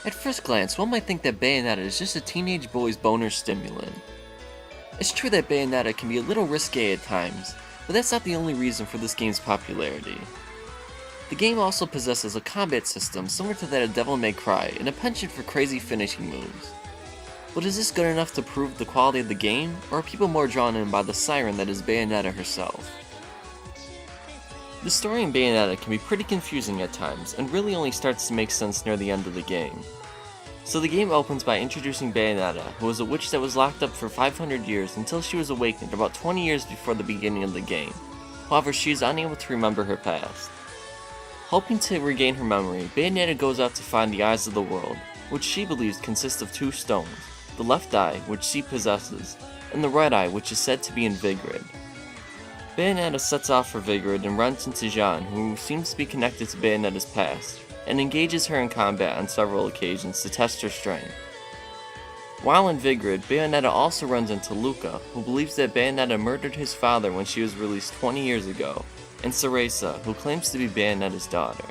At first glance, one might think that Bayonetta is just a teenage boy's boner stimulant. It's true that Bayonetta can be a little risque at times, but that's not the only reason for this game's popularity. The game also possesses a combat system similar to that of Devil May Cry and a penchant for crazy finishing moves. But is this good enough to prove the quality of the game, or are people more drawn in by the siren that is Bayonetta herself? The story in Bayonetta can be pretty confusing at times, and really only starts to make sense near the end of the game. So the game opens by introducing Bayonetta, who was a witch that was locked up for 500 years until she was awakened about 20 years before the beginning of the game. However, she is unable to remember her past. Hoping to regain her memory, Bayonetta goes out to find the Eyes of the World, which she believes consist of two stones, the left eye, which she possesses, and the right eye, which is said to be in Vigrid. Bayonetta sets off for Vigrid and runs into Jean, who seems to be connected to Bayonetta's past, and engages her in combat on several occasions to test her strength. While in Vigrid, Bayonetta also runs into Luca, who believes that Bayonetta murdered his father when she was released 20 years ago, and Cereza, who claims to be Bayonetta's daughter.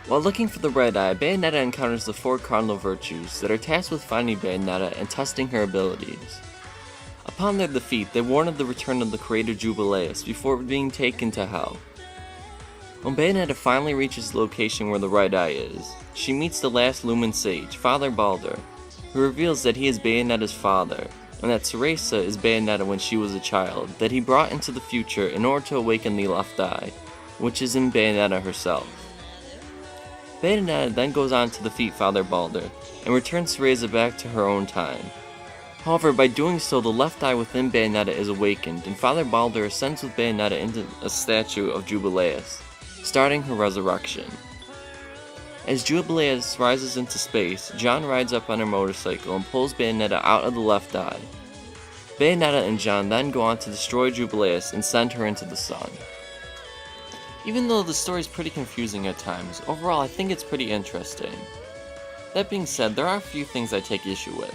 While looking for the red eye, Bayonetta encounters the four cardinal virtues that are tasked with finding Bayonetta and testing her abilities. Upon their defeat, they warn of the return of the creator Jubileus before being taken to hell. When Bayonetta finally reaches the location where the right eye is, she meets the last Lumen Sage, Father Baldur, who reveals that he is Bayonetta's father, and that Cereza is Bayonetta when she was a child, that he brought into the future in order to awaken the left eye, which is in Bayonetta herself. Bayonetta then goes on to defeat Father Baldur, and returns Cereza back to her own time. However, by doing so, the left eye within Bayonetta is awakened, and Father Baldur ascends with Bayonetta into a statue of Jubileus, starting her resurrection. As Jubileus rises into space, John rides up on her motorcycle and pulls Bayonetta out of the left eye. Bayonetta and John then go on to destroy Jubileus and send her into the sun. Even though the story is pretty confusing at times, overall I think it's pretty interesting. That being said, there are a few things I take issue with.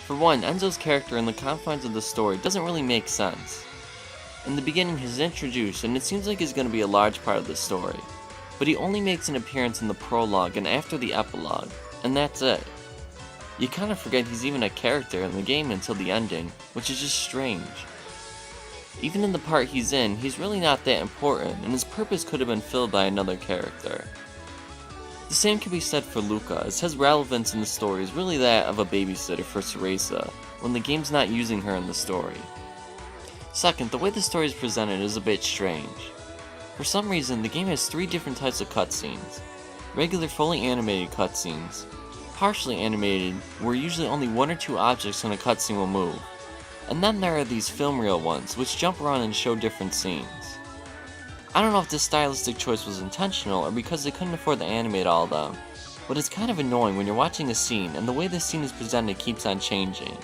For one, Enzo's character in the confines of the story doesn't really make sense. In the beginning he's introduced and it seems like he's going to be a large part of the story, but he only makes an appearance in the prologue and after the epilogue, and that's it. You kind of forget he's even a character in the game until the ending, which is just strange. Even in the part he's in, he's really not that important, and his purpose could have been filled by another character. The same can be said for Luca, as his relevance in the story is really that of a babysitter for Cereza, when the game's not using her in the story. Second, the way the story is presented is a bit strange. For some reason, the game has three different types of cutscenes. Regular fully animated cutscenes, partially animated, where usually only one or two objects in a cutscene will move, and then there are these film reel ones, which jump around and show different scenes. I don't know if this stylistic choice was intentional or because they couldn't afford to animate all of them, but it's kind of annoying when you're watching a scene and the way the scene is presented keeps on changing.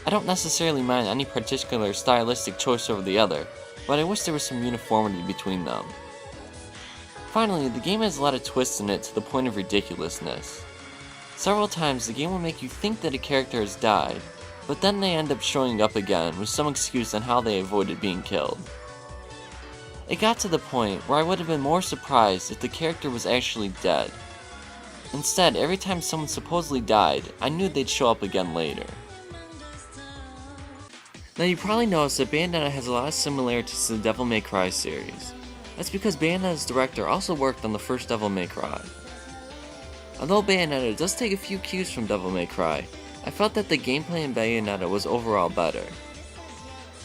I don't necessarily mind any particular stylistic choice over the other, but I wish there was some uniformity between them. Finally, the game has a lot of twists in it to the point of ridiculousness. Several times the game will make you think that a character has died, but then they end up showing up again with some excuse on how they avoided being killed. It got to the point where I would have been more surprised if the character was actually dead. Instead, every time someone supposedly died, I knew they'd show up again later. Now you probably noticed that Bayonetta has a lot of similarities to the Devil May Cry series. That's because Bayonetta's director also worked on the first Devil May Cry. Although Bayonetta does take a few cues from Devil May Cry, I felt that the gameplay in Bayonetta was overall better.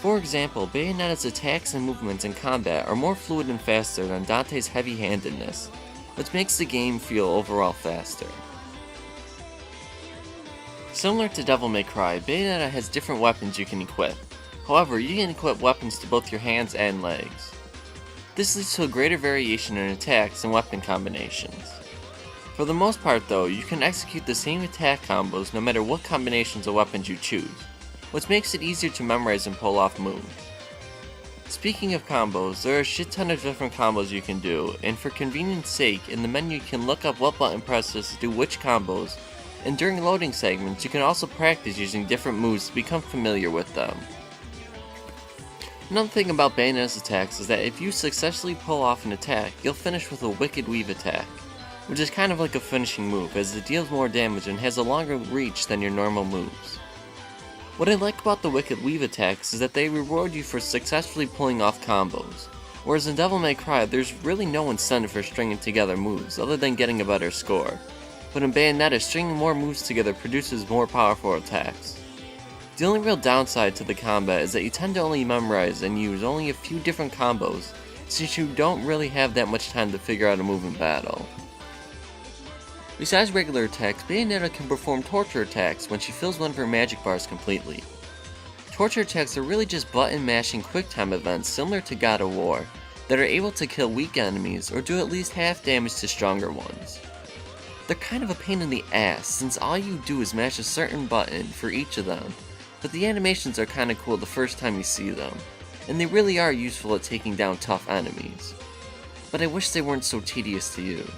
For example, Bayonetta's attacks and movements in combat are more fluid and faster than Dante's heavy-handedness, which makes the game feel overall faster. Similar to Devil May Cry, Bayonetta has different weapons you can equip. However, you can equip weapons to both your hands and legs. This leads to a greater variation in attacks and weapon combinations. For the most part though, you can execute the same attack combos no matter what combinations of weapons you choose, which makes it easier to memorize and pull off moves. Speaking of combos, there are a shit ton of different combos you can do, and for convenience sake, in the menu you can look up what button presses to do which combos, and during loading segments you can also practice using different moves to become familiar with them. Another thing about Bayonetta's attacks is that if you successfully pull off an attack, you'll finish with a Wicked Weave attack. which is kind of like a finishing move as it deals more damage and has a longer reach than your normal moves. What I like about the Wicked Weave attacks is that they reward you for successfully pulling off combos, whereas in Devil May Cry there's really no incentive for stringing together moves other than getting a better score, but in Bayonetta stringing more moves together produces more powerful attacks. The only real downside to the combat is that you tend to only memorize and use only a few different combos, since you don't really have that much time to figure out a move in battle. Besides regular attacks, Bayonetta can perform torture attacks when she fills one of her magic bars completely. Torture attacks are really just button mashing quick time events similar to God of War that are able to kill weak enemies or do at least half damage to stronger ones. They're kind of a pain in the ass since all you do is mash a certain button for each of them, but the animations are kinda cool the first time you see them, and they really are useful at taking down tough enemies. But I wish they weren't so tedious to use.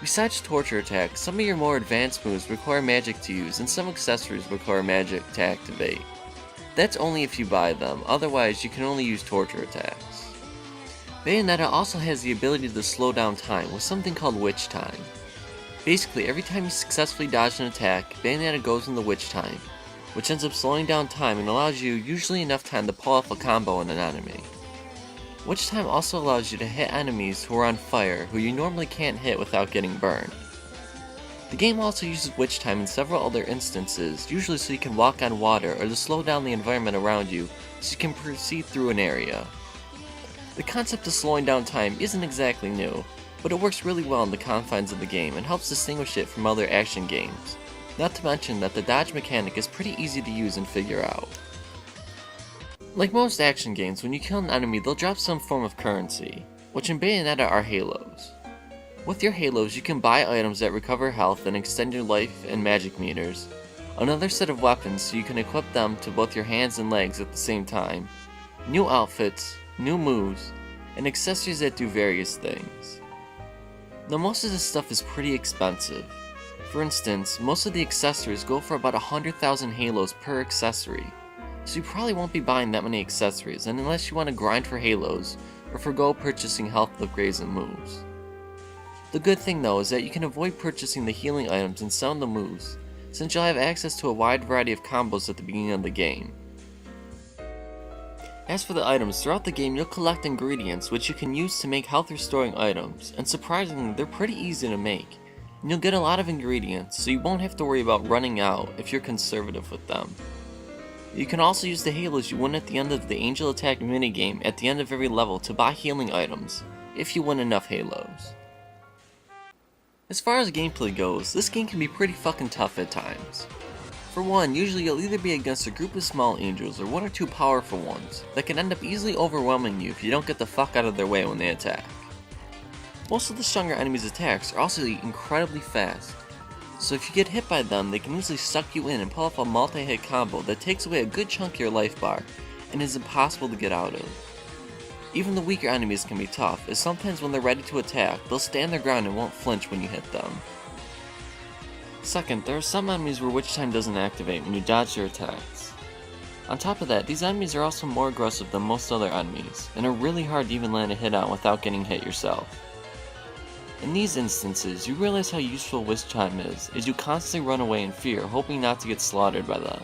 Besides torture attacks, some of your more advanced moves require magic to use and some accessories require magic to activate. That's only if you buy them, otherwise you can only use torture attacks. Bayonetta also has the ability to slow down time with something called Witch Time. Basically, every time you successfully dodge an attack, Bayonetta goes into Witch Time, which ends up slowing down time and allows you usually enough time to pull off a combo on an enemy. Witch Time also allows you to hit enemies who are on fire who you normally can't hit without getting burned. The game also uses Witch Time in several other instances, usually so you can walk on water or to slow down the environment around you so you can proceed through an area. The concept of slowing down time isn't exactly new, but it works really well in the confines of the game and helps distinguish it from other action games, not to mention that the dodge mechanic is pretty easy to use and figure out. Like most action games, when you kill an enemy, they'll drop some form of currency, which in Bayonetta are halos. With your halos, you can buy items that recover health and extend your life and magic meters, another set of weapons so you can equip them to both your hands and legs at the same time, new outfits, new moves, and accessories that do various things. Now most of this stuff is pretty expensive. For instance, most of the accessories go for about 100,000 halos per accessory, so you probably won't be buying that many accessories, and unless you want to grind for halos, or forgo purchasing health upgrades and moves. The good thing though is that you can avoid purchasing the healing items and some of the moves, since you'll have access to a wide variety of combos at the beginning of the game. As for the items, throughout the game you'll collect ingredients which you can use to make health restoring items, and surprisingly they're pretty easy to make, and you'll get a lot of ingredients so you won't have to worry about running out if you're conservative with them. You can also use the halos you win at the end of the Angel Attack minigame at the end of every level to buy healing items, if you win enough halos. As far as gameplay goes, this game can be pretty fucking tough at times. For one, usually you'll either be against a group of small angels or one or two powerful ones that can end up easily overwhelming you if you don't get the fuck out of their way when they attack. Most of the stronger enemies' attacks are also incredibly fast, so if you get hit by them, they can easily suck you in and pull off a multi-hit combo that takes away a good chunk of your life bar and is impossible to get out of. Even the weaker enemies can be tough, as sometimes when they're ready to attack, they'll stand their ground and won't flinch when you hit them. Second, there are some enemies where Witch Time doesn't activate when you dodge their attacks. On top of that, these enemies are also more aggressive than most other enemies, and are really hard to even land a hit on without getting hit yourself. In these instances, you realize how useful Witch Time is, as you constantly run away in fear, hoping not to get slaughtered by them.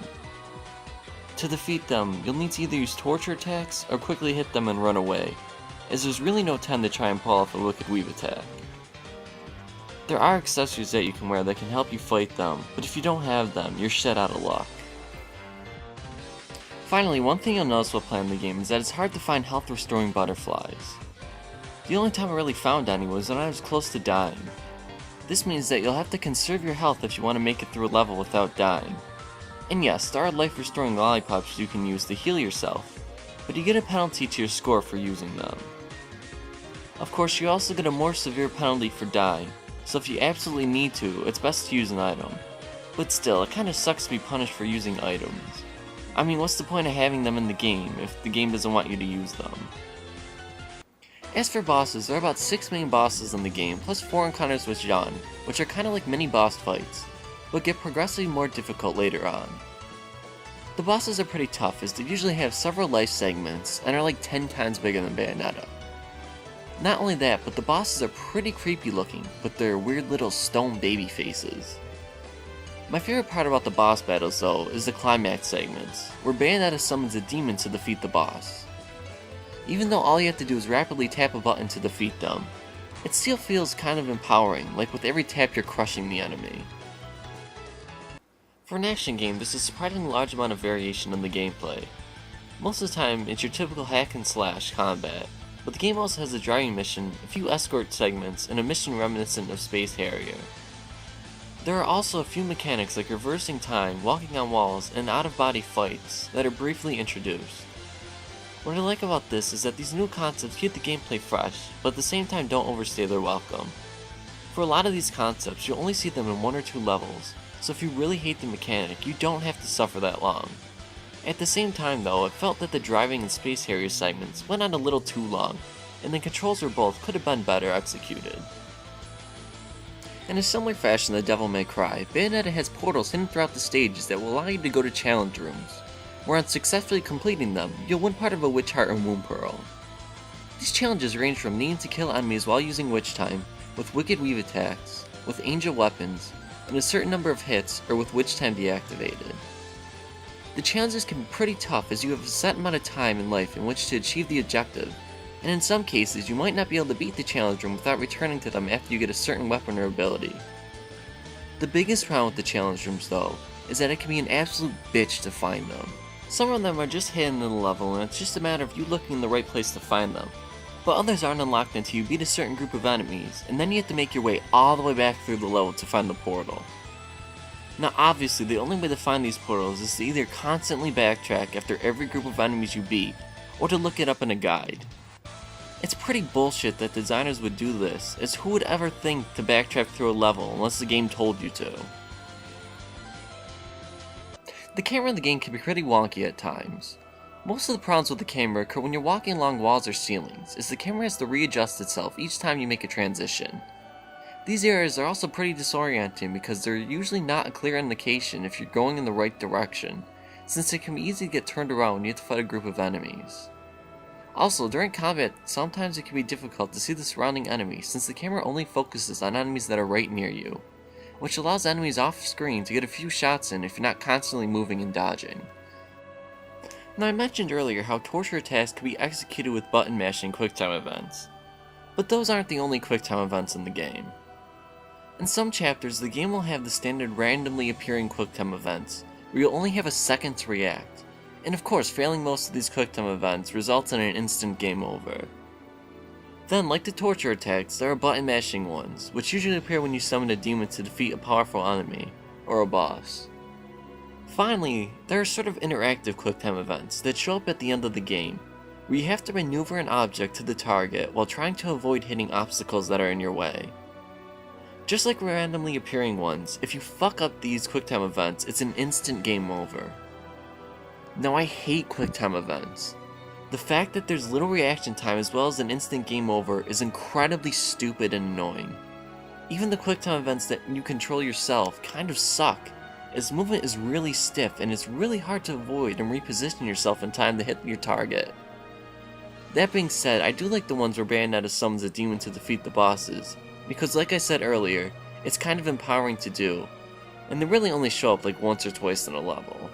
To defeat them, you'll need to either use torture attacks, or quickly hit them and run away, as there's really no time to try and pull off a Wicked Weave attack. There are accessories that you can wear that can help you fight them, but if you don't have them, you're shit out of luck. Finally, one thing you'll notice while playing the game is that it's hard to find health restoring butterflies. The only time I really found any was when I was close to dying. This means that you'll have to conserve your health if you want to make it through a level without dying. And yes, there are life restoring lollipops you can use to heal yourself, but you get a penalty to your score for using them. Of course, you also get a more severe penalty for dying, so if you absolutely need to, it's best to use an item. But still, it kinda sucks to be punished for using items. I mean, what's the point of having them in the game if the game doesn't want you to use them? As for bosses, there are about 6 main bosses in the game, plus 4 encounters with Jean, which are kinda like mini boss fights, but get progressively more difficult later on. The bosses are pretty tough as they usually have several life segments and are like 10 times bigger than Bayonetta. Not only that, but the bosses are pretty creepy looking with their weird little stone baby faces. My favorite part about the boss battles though is the climax segments, where Bayonetta summons a demon to defeat the boss. Even though all you have to do is rapidly tap a button to defeat them, it still feels kind of empowering, like with every tap you're crushing the enemy. For an action game, there's a surprisingly large amount of variation in the gameplay. Most of the time, it's your typical hack and slash combat, but the game also has a driving mission, a few escort segments, and a mission reminiscent of Space Harrier. There are also a few mechanics like reversing time, walking on walls, and out-of-body fights that are briefly introduced. What I like about this is that these new concepts keep the gameplay fresh, but at the same time don't overstay their welcome. For a lot of these concepts, you'll only see them in 1 or 2 levels, so if you really hate the mechanic, you don't have to suffer that long. At the same time though, I felt that the driving and Space Harrier segments went on a little too long, and the controls for both could have been better executed. In a similar fashion to Devil May Cry, Bayonetta has portals hidden throughout the stages that will allow you to go to challenge rooms, where on successfully completing them, you'll win part of a Witch Heart or Moon Pearl. These challenges range from needing to kill enemies while using Witch Time, with Wicked Weave attacks, with Angel weapons, and a certain number of hits, or with Witch Time deactivated. The challenges can be pretty tough as you have a set amount of time in life in which to achieve the objective, and in some cases you might not be able to beat the challenge room without returning to them after you get a certain weapon or ability. The biggest problem with the challenge rooms though, is that it can be an absolute bitch to find them. Some of them are just hidden in the level and it's just a matter of you looking in the right place to find them, but others aren't unlocked until you beat a certain group of enemies, and then you have to make your way all the way back through the level to find the portal. Now obviously the only way to find these portals is to either constantly backtrack after every group of enemies you beat, or to look it up in a guide. It's pretty bullshit that designers would do this, as who would ever think to backtrack through a level unless the game told you to? The camera in the game can be pretty wonky at times. Most of the problems with the camera occur when you're walking along walls or ceilings, as the camera has to readjust itself each time you make a transition. These areas are also pretty disorienting because they're usually not a clear indication if you're going in the right direction, since it can be easy to get turned around when you have to fight a group of enemies. Also, during combat, sometimes it can be difficult to see the surrounding enemies since the camera only focuses on enemies that are right near you, which allows enemies off screen to get a few shots in if you're not constantly moving and dodging. Now I mentioned earlier how torture attacks can be executed with button mashing quicktime events, but those aren't the only quicktime events in the game. In some chapters, the game will have the standard randomly appearing quicktime events, where you'll only have a second to react, and of course failing most of these quicktime events results in an instant game over. Then, like the torture attacks, there are button mashing ones, which usually appear when you summon a demon to defeat a powerful enemy, or a boss. Finally, there are sort of interactive quicktime events that show up at the end of the game, where you have to maneuver an object to the target while trying to avoid hitting obstacles that are in your way. Just like randomly appearing ones, if you fuck up these quicktime events, it's an instant game over. Now I hate quicktime events. The fact that there's little reaction time as well as an instant game over is incredibly stupid and annoying. Even the quicktime events that you control yourself kind of suck, as movement is really stiff and it's really hard to avoid and reposition yourself in time to hit your target. That being said, I do like the ones where Bayonetta summons a demon to defeat the bosses, because like I said earlier, it's kind of empowering to do, and they really only show up like once or twice in a level.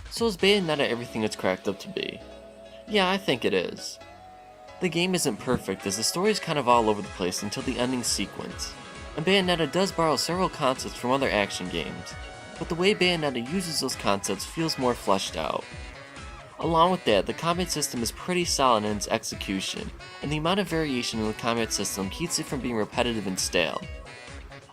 So is Bayonetta everything it's cracked up to be? Yeah, I think it is. The game isn't perfect as the story is kind of all over the place until the ending sequence, and Bayonetta does borrow several concepts from other action games, but the way Bayonetta uses those concepts feels more fleshed out. Along with that, the combat system is pretty solid in its execution, and the amount of variation in the combat system keeps it from being repetitive and stale.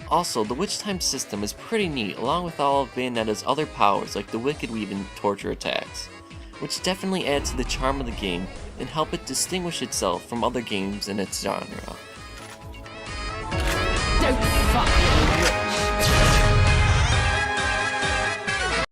Also, the Witch Time system is pretty neat along with all of Bayonetta's other powers like the Wicked Weave and torture attacks, which definitely add to the charm of the game and help it distinguish itself from other games in its genre.